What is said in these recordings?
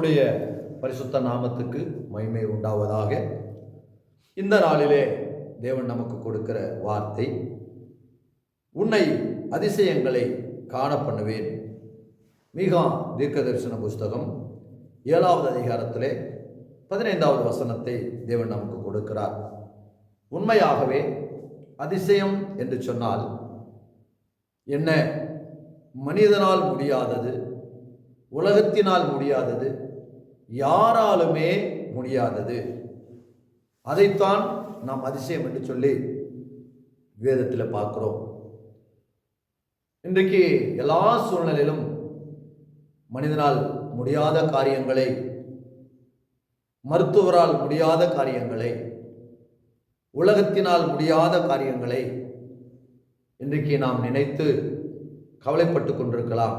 கர்த்தருடைய பரிசுத்த நாமத்துக்கு மகிமை உண்டாவதாக. இந்த நாளிலே தேவன் நமக்கு கொடுக்கிற வார்த்தை, உன்னை அதிசயங்களை காண பண்ணுவேன். மீகா தீர்க்க தரிசன புஸ்தகம் 7வது அதிகாரத்திலே 15வது வசனத்தை தேவன் நமக்கு கொடுக்கிறார். உண்மையாகவே அதிசயம் என்று சொன்னால் என்ன? மனிதனால் முடியாதது, உலகத்தினால் முடியாதது, யாராலுமே முடியாதது. அதைத்தான் நாம் அதிசயம் என்று சொல்லி வேதத்தில் பார்க்கிறோம். இன்றைக்கு எல்லா சூழ்நிலையிலும் மனிதனால் முடியாத காரியங்களை, மருத்துவரால் முடியாத காரியங்களை, உலகத்தினால் முடியாத காரியங்களை இன்றைக்கு நாம் நினைத்து கவலைப்பட்டு கொண்டிருக்கலாம்,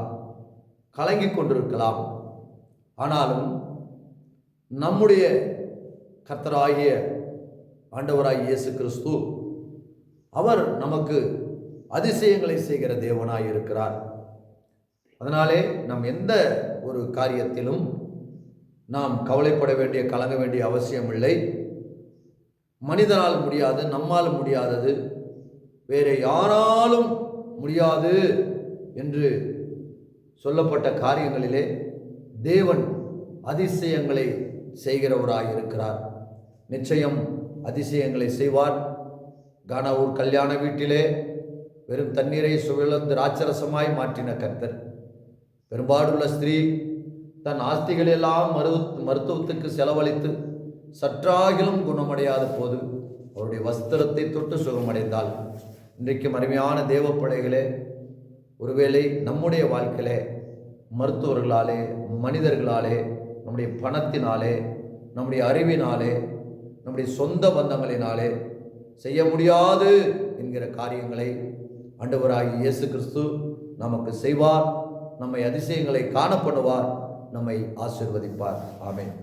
கலங்கிக் கொண்டிருக்கலாம். ஆனாலும் நம்முடைய கர்த்தராகிய ஆண்டவராகிய இயேசு கிறிஸ்து, அவர் நமக்கு அதிசயங்களை செய்கிற தேவனாய் இருக்கிறார். அதனாலே நாம் எந்த ஒரு காரியத்திலும் நாம் கவலைப்பட வேண்டிய, கலங்க வேண்டிய அவசியம் இல்லை. மனிதனால் முடியாது, நம்மால் முடியாதது, வேறு யாராலும் முடியாது என்று சொல்லப்பட்ட காரியங்களிலே தேவன் அதிசயங்களை செய்கிறவராய் இருக்கிறார். நிச்சயம் அதிசயங்களை செய்வார். கானாவூர் கல்யாண வீட்டிலே வெறும் தண்ணீரை சுழந்து ராட்சரசமாய் மாற்றின கர்த்தர், பெரும்பாடுள்ள ஸ்திரீ தன் ஆஸ்திகளெல்லாம் மருத்துவத்துக்கு செலவழித்து சற்றாகிலும் குணமடையாத போது அவருடைய வஸ்திரத்தை தொட்டு சுகமடைந்தாள். இன்றைக்கும் அருமையான தேவ பிள்ளைகளே, ஒருவேளை நம்முடைய வாழ்க்கையிலே மருத்துவர்களாலே, மனிதர்களாலே, நம்முடைய பணத்தினாலே, நம்முடைய அறிவினாலே, நம்முடைய சொந்த பந்தங்களினாலே செய்ய முடியாது என்கிற காரியங்களை ஆண்டவராகிய இயேசு கிறிஸ்து நமக்கு செய்வார். நம்மை அதிசயங்களை காணப்படுவார், நம்மை ஆசீர்வதிப்பார். ஆமென்.